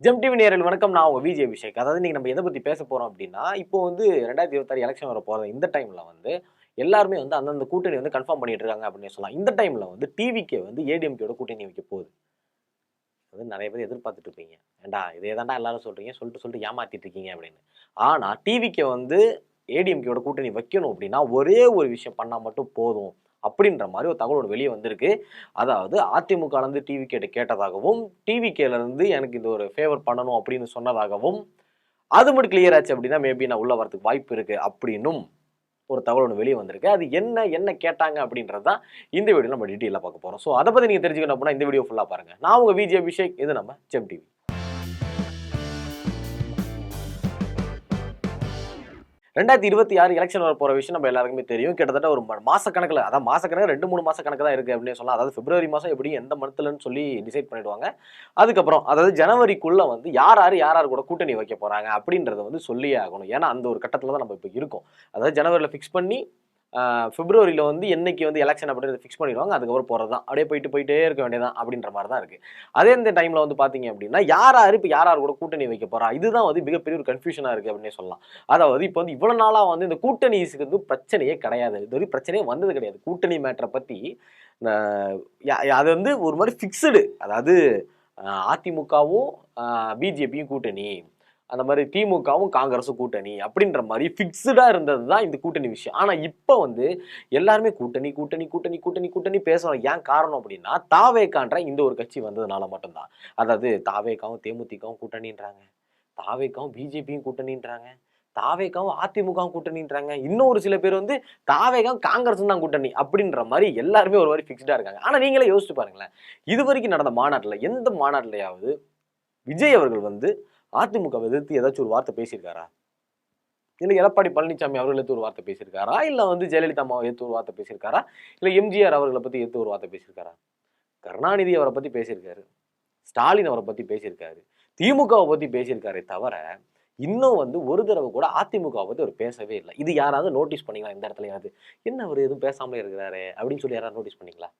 GeM TV நேயர்கள் வணக்கம். நான் உங்க விஜய் அபிஷேக். அதாவது இன்னைக்கு நம்ம எத பத்தி பேச போறோம் அப்படின்னா, இப்போ வந்து 2026 எலக்ஷன் வரப்போற இந்த டைம்ல வந்து எல்லாருமே வந்து அந்தந்த கூட்டணி வந்து கன்ஃபார்ம் பண்ணிட்டு இருக்காங்க அப்படின்னே சொல்லலாம். இந்த டைம்ல வந்து டிவிகே வந்து ஏடிஎம்கேயோட கூட்டணி வைக்க போகுது. அது நெறைய பேர் எதிர்பார்த்துட்டு இருப்பீங்க. ஏன்டா இதே தான்டா எல்லாரும் சொல்றீங்க. சொல்லிட்டு ஏமாத்திட்டு இருக்கீங்க அப்படின்னு. ஆனா டிவிகே வந்து ஏடிஎம்கேயோட கூட்டணி வைக்கணும் அப்படின்னா, ஒரே ஒரு விஷயம் பண்ணா மட்டும் போதும். அப்படின்ற மாரி ஒரு தகவலோட வெளிய வந்திருக்கு. அதாவது அதிமுகல இருந்து டிவிகேட்ட கேட்டதாகவும், டிவிகேல இருந்து எனக்கு இந்த ஒரு ஃபேவர் பண்ணணும் அப்படின்னு சொன்னதாகவும், அது மட்டும் கிளியர் ஆச்சு அப்படின்னா, மேபி நான் உள்ள வரதுக்கு வாய்ப்பு இருக்கு அப்படின்னும் ஒரு தகவல் ஒண்ணு வெளிய வந்திருக்கு. அது என்ன கேட்டாங்க அப்படின்றது தான் இந்த வீடியோல நம்ம டீட்டெயிலா பார்க்க போறோம். சோ அத பத்தி நீங்க தெரிஞ்சுக்கணும் அப்படின்னா இந்த வீடியோ ஃபுல்லா பாருங்க. நான் உங்க விஜய் அபிஷேக். இது நம்ம ஜெம் டிவி. 2026 எலக்ஷன் வரப்போற விஷயம் நம்ம எல்லாருக்குமே தெரியும். கிட்டத்தட்ட ஒரு மாசக்கணக்குல, அதான் மாசக்கணக்கு 2, 3 மாச கணக்கு தான் இருக்கு அப்படின்னு சொல்லலாம். அதாவது பிப்ரவரி மாசம் எப்படியும் எந்த மந்த்லன்னு சொல்லி டிசைட் பண்ணிடுவாங்க. அதுக்கப்புறம் அதாவது ஜனவரிக்குள்ள வந்து யார் கூட கூட்டணி வைக்க போறாங்க அப்படின்றத வந்து சொல்லியே ஆகணும். ஏன்னா அந்த ஒரு கட்டத்துல தான் நம்ம இப்ப இருக்கோம். அதாவது ஜனவரில ஃபிக்ஸ் பண்ணி பிப்ரவரியில வந்து என்னைக்கு வந்து எலக்ஷன் அப்படின்றத ஃபிக்ஸ் பண்ணிடுவாங்க. அதுக்கப்புறம் போறது தான். அப்படியே போயிட்டே இருக்க வேண்டியதான் அப்படின்ற மாரி தான் இருக்கு. அதே இந்த டைம்ல வந்து பாத்தீங்க அப்படின்னா, இப்ப யார் கூட கூட்டணி வைக்க போறா? இதுதான் வந்து மிகப்பெரிய ஒரு கன்ஃப்யூஷனா இருக்கு அப்படின்னே சொல்லலாம். அதாவது இப்ப வந்து இவ்வளவு நாளா வந்து இந்த கூட்டணிக்கு வந்து பிரச்சனையே கிடையாது. இதுவரைக்கும் பிரச்சனையே வந்தது கிடையாது. கூட்டணி மேட்டர பத்தி இந்த அது வந்து ஒரு மாரி ஃபிக்ஸ்டு. அதாவது அதிமுகவும் பிஜேபியும் கூட்டணி. அந்த மாரி திமுகவும் காங்கிரஸும் கூட்டணி அப்படின்ற மாரி ஃபிக்ஸ்டா இருந்தது தான் இந்த கூட்டணி விஷயம். ஆனா இப்ப வந்து எல்லாருமே கூட்டணி பேசுறோம். ஏன் காரணம் அப்படின்னா, தாவேகான்ற இந்த ஒரு கட்சி வந்ததுனால மட்டும் தான். அதாவது தாவேகாவும் தேமுதிகவும் கூட்டணின்றாங்க. தாவேகாவும் பிஜேபியும் கூட்டணின்றாங்க. தாவேகாவும் அதிமுகவும் கூட்டணின்றாங்க. இன்னும் ஒரு சில பேர் வந்து தாவேகாவும் காங்கிரஸும் தான் கூட்டணி அப்படின்ற மாரி எல்லாருமே ஒரு மாரி ஃபிக்ஸ்டா இருக்காங்க. ஆனா நீங்களே யோசிச்சு பாருங்களேன். இதுவரைக்கும் நடந்த மாநாட்டுல எந்த மாநாட்டிலயாவது விஜய் அவர்கள் வந்து அதிமுகவை எதிர்த்து ஏதாச்சும் ஒரு வார்த்தை பேசியிருக்காரா? இல்ல எடப்பாடி பழனிசாமி அவர்கள் எதிர்த்து ஒரு வார்த்தை பேசியிருக்காரா? இல்ல வந்து ஜெயலலிதா அம்மாவை எதிர்த்து ஒரு வார்த்தை பேசியிருக்காரா? இல்ல எம்ஜிஆர் அவர்கள பத்தி எதிர்த்து ஒரு வார்த்தை பேசியிருக்காரா? கருணாநிதி அவர பத்தி பேசியிருக்காரு. ஸ்டாலின் அவர பத்தி பேசியிருக்காரு. திமுகவ பத்தி பேசியிருக்காரே தவிர, இன்னும் வந்து ஒரு தடவ கூட அதிமுகவ பத்தி அவர் பேசவே இல்ல. இது யாராவது நோட்டீஸ் பண்ணீங்களா இந்த இடத்துலயாவது? என்ன அவரு எதுவும் பேசாமலே இருக்கிறாரே! அப்படின்னு சொல்லி யாராவது நோட்டீஸ் பண்ணீங்களா?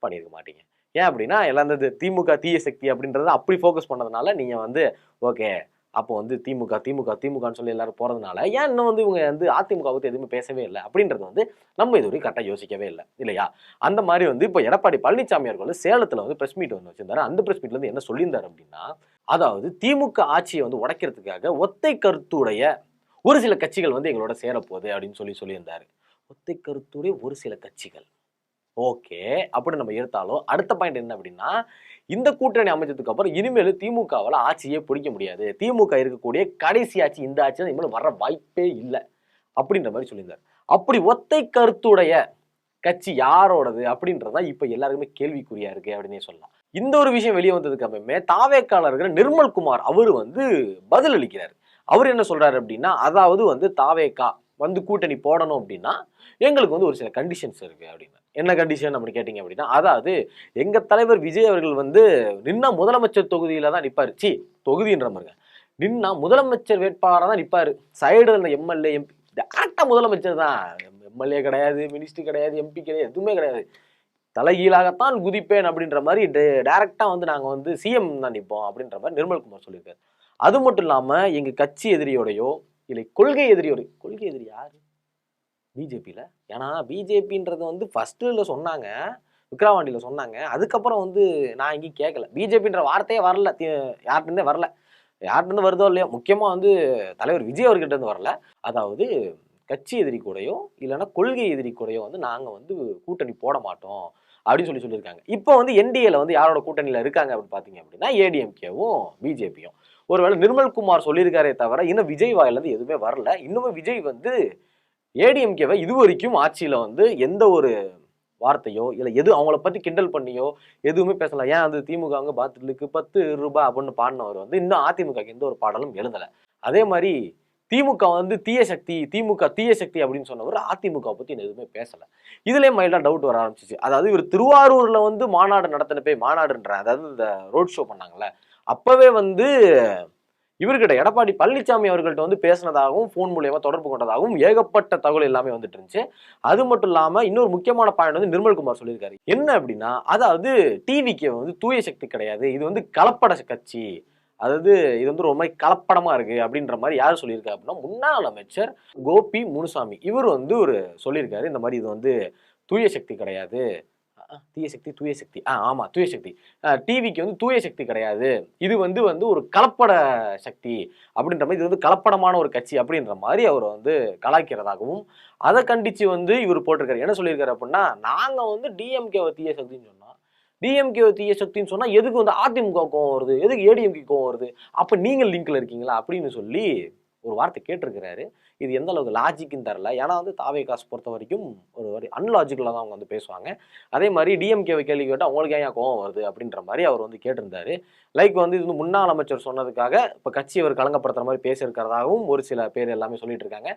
பண்ணியிருக்க மாட்டீங்க. ஏன் அப்படின்னா, எல்லாம் இந்த திமுக தீய சக்தி அப்படின்றத அப்படி ஃபோக்கஸ் பண்ணதுனால, நீங்க வந்து ஓகே. அப்போ வந்து திமுகன்னு சொல்லி எல்லாரும் போறதுனால, ஏன் இன்னும் வந்து இவங்க வந்து அதிமுக பத்தி எதுவுமே பேசவே இல்ல? அப்படின்றது வந்து நம்ம இதுவரைக்கும் கரெக்ட்டா யோசிக்கவே இல்ல. இல்லையா? அந்த மாரி வந்து இப்ப எடப்பாடி பழனிசாமி அவர்கள் வந்து சேலத்துல வந்து பிரஸ் மீட் ஒண்ணு வச்சிருந்தாரு. அந்த பிரஸ் மீட்ல இருந்து என்ன சொல்லியிருந்தாரு அப்படின்னா, அதாவது திமுக ஆட்சிய வந்து உடைக்கிறதுக்காக ஒத்தை கருத்துடைய ஒரு சில கட்சிகள் வந்து எங்களோட சேரப்போகுது அப்படின்னு சொல்லியிருந்தாரு. ஒத்தை கருத்துடைய ஒரு சில கட்சிகள். ஓகே. அப்படி நம்ம எடுத்தாலும், அடுத்த பாயிண்ட் என்ன அப்படின்னா, இந்த கூட்டணி அமைச்சதுக்கு அப்புறம் இனிமேலு திமுகவால ஆட்சியே பிடிக்க முடியாது. திமுக இருக்கக்கூடிய கடைசி ஆட்சி இந்த ஆட்சி தான். இனிமேல் வர வாய்ப்பே இல்ல. அப்படின்ற மாரி சொல்லியிருந்தாரு. அப்படி ஒத்தை கருத்துடைய கட்சி யாரோடது அப்படின்றது தான் இப்ப எல்லாருக்குமே கேள்விக்குறியா இருக்கு அப்படின்னே சொல்லலாம். இந்த ஒரு விஷயம் வெளிய வந்ததுக்கு அப்புறமே தாவேக்கால இருக்கிற நிர்மல்குமார் அவரு வந்து பதில் அளிக்கிறாரு. அவரு என்ன சொல்றாரு அப்படின்னா, அதாவது வந்து தாவேகா வந்து கூட்டணி போடணும் அப்படின்னா, எங்களுக்கு வந்து ஒரு சில கண்டிஷன்ஸ் இருக்கு அப்படின்னு. என்ன கண்டிஷன் அப்படின்னு கேட்டீங்க அப்படின்னா, அதாவது எங்க தலைவர் விஜய் அவர்கள் வந்து நின்னா முதலமைச்சர் தொகுதியில தான் நிப்பாரு. தொகுதின்ற பாருங்க. நின்னா முதலமைச்சர் வேட்பாளரா தான் நிப்பாரு. சைடுல இந்த எம்எல்ஏ, எம்பி டைரக்ட்டா முதலமைச்சர் தான். எம்எல்ஏ கிடையாது, மினிஸ்டர் கிடையாது, எம்பி கிடையாது, எதுவுமே கிடையாது. தலைகீழாகத்தான் குதிப்பேன் அப்படின்ற மாரி டைரக்ட்டா வந்து நாங்க வந்து சிஎம் தான் நிப்போம் அப்படின்ற மாரி நிர்மல்குமார் சொல்லியிருக்காரு. அது மட்டும் இல்லாம எங்க கட்சி எதிரியோடையோ, இல்லை கொள்கை எதிரி யாரு? பிஜேபில. ஏன்னா பிஜேபின்றது வந்து ஃபர்ஸ்ட்டுல சொன்னாங்க. விக்கிரவாண்டியில சொன்னாங்க. அதுக்கப்புறம் வந்து நான் எங்கேயும் கேட்கல. பிஜேபின்ற வார்த்தையே வரல. யார்ட்டருந்தே வரல. யார்ட்டருந்து வருதோ இல்லையோ, முக்கியமா வந்து தலைவர் விஜய் அவர்கிட்ட இருந்து வரல. அதாவது கட்சி எதிரி கூடயோ, இல்லன்னா கொள்கை எதிரி கூடயோ வந்து நாங்க வந்து கூட்டணி போட மாட்டோம். அப்படின்னு சொல்லியிருக்காங்க. இப்போ வந்து என்டிஏல வந்து யாரோட கூட்டணியில இருக்காங்க அப்படின்னு பார்த்தீங்க அப்படின்னா, ஏடிஎம்கேவும், பிஜேபியும். ஒருவேளை நிர்மல்குமார் சொல்லியிருக்காரே தவிர, இன்னும் விஜய் வாயிலிருந்து எதுவுமே வரல. இன்னமும் விஜய் வந்து ஏடிஎம்கேவை இதுவரைக்கும் ஆட்சியில வந்து எந்த ஒரு வார்த்தையோ, இல்ல எது அவங்கள பத்தி கிண்டல் பண்ணியோ எதுவுமே பேசல. ஏன் அது திமுகவுங்க பாட்டிலுக்கு ₹10 அப்படின்னு பாடுனவர் வந்து இன்னும் அதிமுகவுக்கு எந்த ஒரு பாடலும் எழுதல. அதே மாரி திமுக வந்து திமுக தீய சக்தி அப்படின்னு சொன்னவர் அதிமுக பத்தி எதுவுமே பேசல. இதுலயே மைல்டா டவுட் வர ஆரம்பிச்சுச்சு. அதாவது இவர் திருவாரூர்ல வந்து மாநாடு நடத்தினப்பே மாநாடுன்றேன். அதாவது இந்த ரோட் ஷோ பண்ணாங்கல்ல, அப்பவே வந்து இவர்கிட்ட எடப்பாடி பழனிசாமி அவர்கள்ட்ட வந்து பேசினதாகவும், போன் மூலியமா தொடர்பு கொண்டதாகவும் ஏகப்பட்ட தகவல் எல்லாமே வந்துட்டு இருந்துச்சு. அது மட்டும் இல்லாம இன்னொரு முக்கியமான பாயிண்ட் வந்து நிர்மல்குமார் சொல்லியிருக்காரு. என்ன அப்படின்னா, அதாவது டிவிகே வந்து தூய சக்தி கிடையாது. இது வந்து கலப்பட கட்சி. அதாவது இது வந்து ரொம்ப கலப்படமா இருக்கு அப்படின்ற மாதிரி யார் சொல்லியிருக்கா அப்படின்னா முன்னாள் அமைச்சர் கோபி முனுசாமி இவர் வந்து ஒரு சொல்லியிருக்காரு. இந்த மாதிரி இது வந்து தூய சக்தி கிடையாது. தீய சக்தி தூய சக்தி ஆமா தூய சக்தி. டிவிக்கு வந்து தூய சக்தி கிடையாது. இது வந்து வந்து ஒரு கலப்பட சக்தி அப்படின்ற மாதிரி, இது வந்து கலப்படமான ஒரு கட்சி அப்படின்ற மாதிரி அவர் வந்து கலாய்க்கிறதாகவும் அதை கண்டிச்சு வந்து இவர் போட்டிருக்காரு. என்ன சொல்லியிருக்காரு அப்படின்னா, நாங்க வந்து டிஎம்கே தீய சக்தின்னு சொன்னா, டிஎம்கே தீய சக்தின்னு சொன்னா எதுக்கு வந்து அதிமுக கோவம் வருது, எதுக்கு ஏடிஎம்கே கோவம் வருது, அப்ப நீங்க லிங்க்ல இருக்கீங்களா அப்படின்னு சொல்லி ஒரு வார்த்தை கேட்டிருக்கிறாரு. இது எந்த அளவுக்கு லாஜிக்னு தெரியல. ஏன்னா வந்து தாவே காசு பொறுத்த வரைக்கும் ஒரு அன்லாஜிக்கலாக தான் அவங்க வந்து பேசுவாங்க. அதே மாதிரி டிஎம்கேவை கேள்வி கேட்டால் அவங்களுக்கு ஏன் கோவம் வருது அப்படின்ற மாதிரி அவர் வந்து கேட்டிருந்தாரு. லைக் வந்து இது வந்து முன்னாள் அமைச்சர் சொன்னதுக்காக இப்போ கட்சி அவர் களங்கப்படுத்துற மாதிரி பேசியிருக்கிறதாகவும் ஒரு சில பேர் எல்லாமே சொல்லிட்டு இருக்காங்க.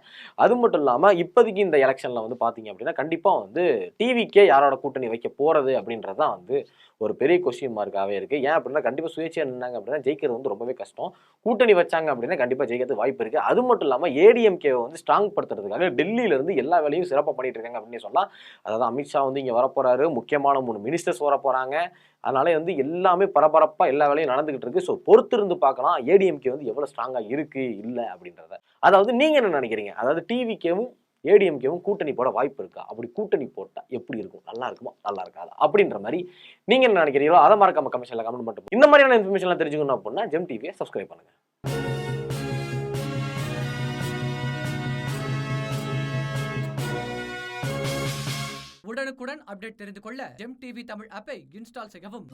அது மட்டும் இல்லாமல் இப்போதைக்கு இந்த எலெக்ஷனில் வந்து பார்த்தீங்க அப்படின்னா கண்டிப்பாக வந்து டிவிக்கே யாரோட கூட்டணி வைக்க போகிறது அப்படின்றது தான் வந்து ஒரு பெரிய கொஸ்டின் மார்க்காகவே இருக்குது. ஏன் அப்படின்னா கண்டிப்பாக சுயேட்சையாக நின்னாங்க அப்படின்னா ஜெயிக்கிறது வந்து ரொம்பவே கஷ்டம். கூட்டணி வச்சாங்க அப்படின்னா கண்டிப்பாக ஜெயிக்கிறதுக்கு வாய்ப்பு இருக்குது. அது மட்டும் இல்லாமல் ஏடிஎம்கேவை வந்து ஸ்ட்ராங் படுத்துறதுக்காக டெல்லியிலேருந்து எல்லா வேலையும் சிறப்பாக பண்ணிட்டு இருக்காங்க அப்படின்னு சொல்லலாம். அதாவது அமித்ஷா வந்து இங்கே வரப்போறாரு, முக்கியமான 3 மினிஸ்டர்ஸ் வர போகிறாங்க. அதனால வந்து எல்லாமே பரபரப்பாக எல்லா வேலையும் நடந்துகிட்டு இருக்கு. ஸோ பொறுத்திருந்து பார்க்கலாம் ஏடிஎம்கே வந்து எவ்வளோ ஸ்ட்ராங்காக இருக்கு இல்லை அப்படின்றத. அதாவது நீங்கள் என்ன நினைக்கிறீங்க? அதாவது டிவிகேவும் ஏடிஎம்கேவும் கூட்டணி போட வாய்ப்பு இருக்கா? அப்படி கூட்டணி போட்டா எப்படி இருக்கும்? நல்லா இருக்குமா? நல்லா இருக்காதா? அப்படின்ற மாதிரி நீங்க என்ன நினைக்கிறீங்களோ அதை மறக்காம கமெண்ட்ல கமெண்ட் பண்ணிட்டு இந்த மாதிரியான இன்ஃபர்மேஷன்லாம் தெரிஞ்சுக்கணும் அப்படின்னா ஜெம் டிவியை சப்ஸ்கிரைப் பண்ணுங்க. உடனுக்குடன் அப்டேட் தெரிந்து கொள்ள ஜெம் டிவி தமிழ் ஆப்பை இன்ஸ்டால் செய்யவும்.